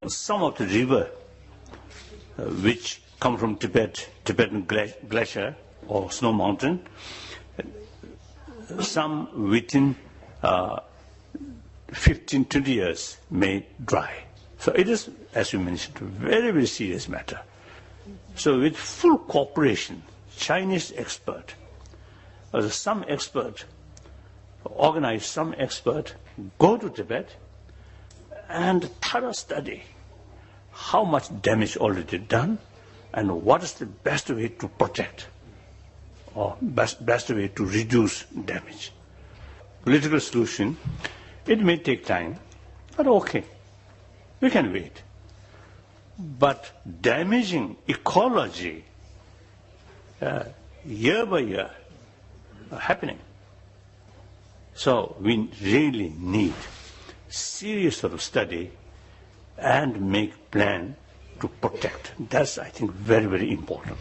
Some of the river which come from Tibetan glacier or snow mountain, some within 15-20 years may dry. So it is, as you mentioned, a very, very serious matter. So with full cooperation, Chinese expert, some expert, organize some expert, go to Tibet and thorough study how much damage already done and what is the best way to protect or best way to reduce damage. Political solution, it may take time, but okay, we can wait. But damaging ecology year by year happening. So we really need serious sort of study and make plan to protect. That's, I think, very, very important.